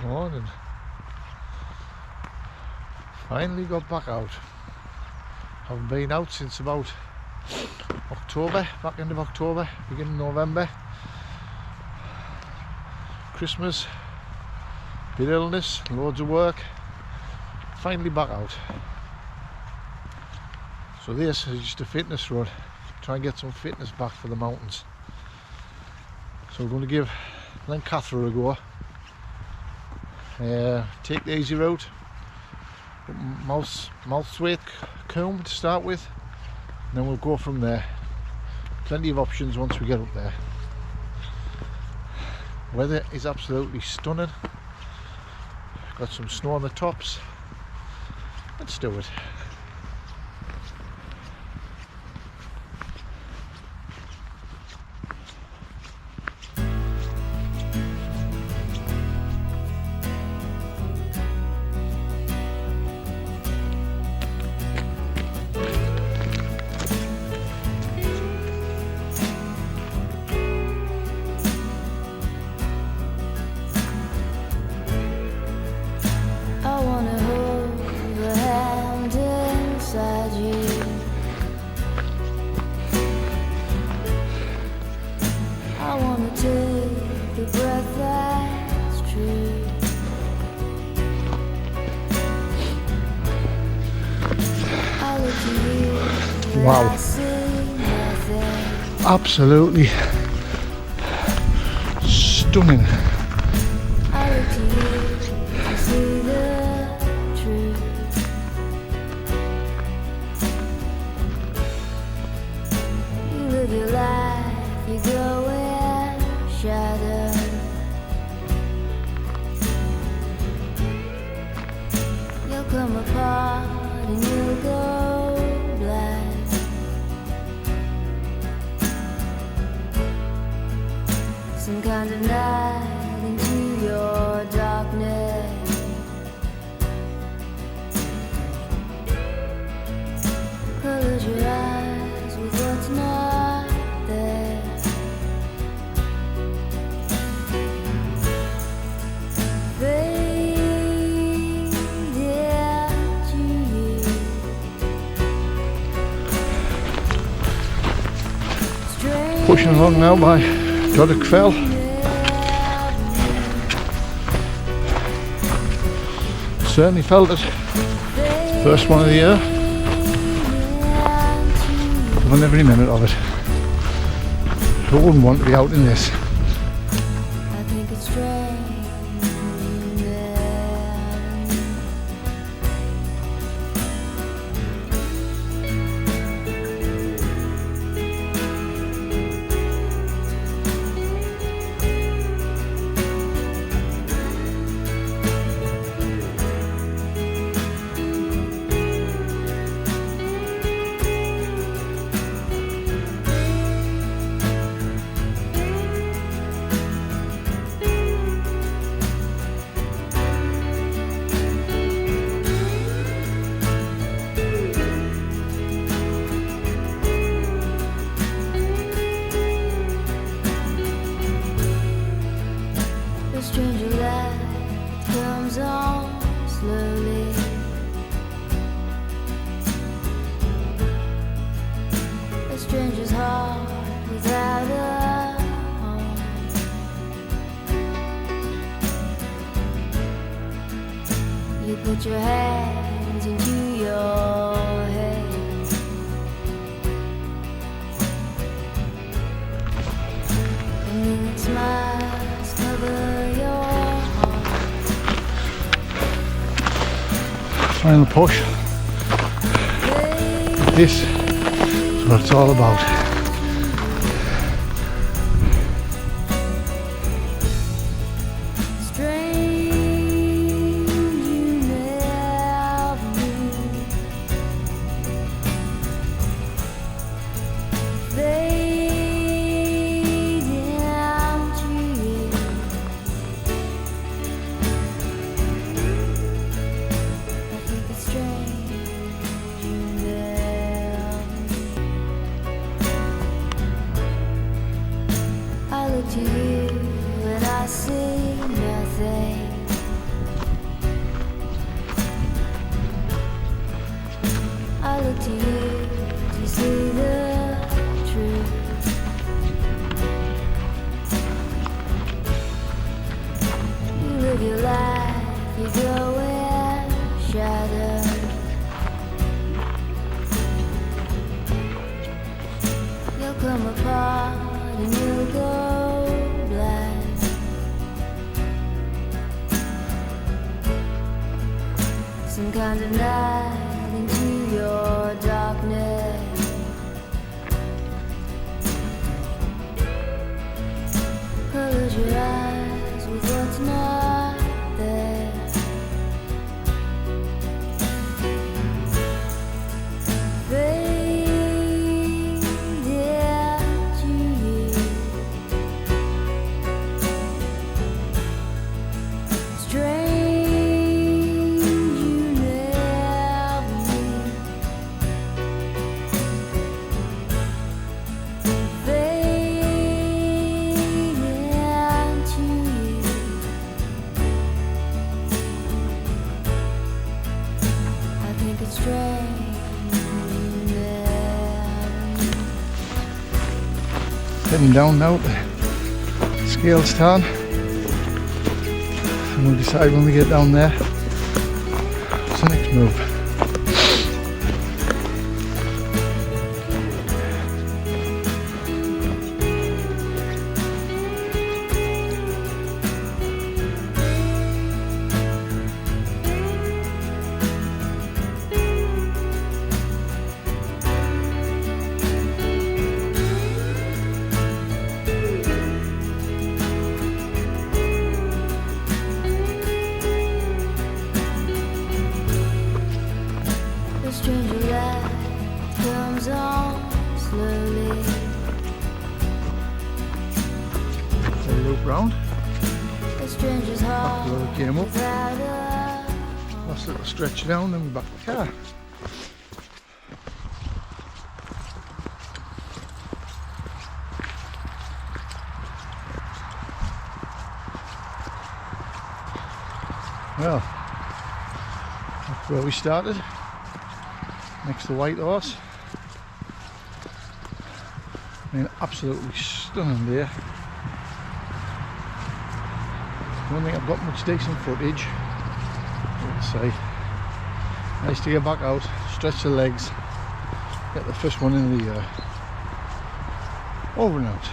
Morning. Finally got back out. Haven't been out since about October, back end of October, beginning of November. Christmas, bit of illness, loads of work. Finally back out. So this is just a fitness run. Try and get some fitness back for the mountains. So we're going to give Glencathra a go. Take the easy route. Mouthwaite Combe to start with, and then we'll go from there. Plenty of options once we get up there. Weather is absolutely stunning. Got some snow on the tops. Let's do it. Wow, absolutely stunning. You live your life, you go in shadow. You'll come apart and you'll go black. Some kind of night into your darkness. Close your eyes with what's not there. Fade into you. Pushing along now by Doddick Fell. Certainly felt it. First one of the year. Loving every minute of it. Who wouldn't want to be out in this? I think it's strange. The stranger light comes on slowly. A stranger's heart without a home. You put your hands into your head. And then it smiles cover your heart. Final push. This is what it's all about. feel like you're going shattered. You'll come apart and you'll go black. Some kind of night into your darkness. Close your eyes with what's not there. Fade into you. Strange you never meet. Heading down now to Scalestown, and we'll decide when we get down there what's the next move. The stranger light comes on slowly. So loop round, The stranger's heart little came up, without a last little stretch down, and we're back to the car. Well, that's where we started, next to White Horse. I mean, absolutely stunning there. Don't think I've got much decent footage. Let's see. Nice to get back out, stretch the legs, get the first one in the year. Over and out.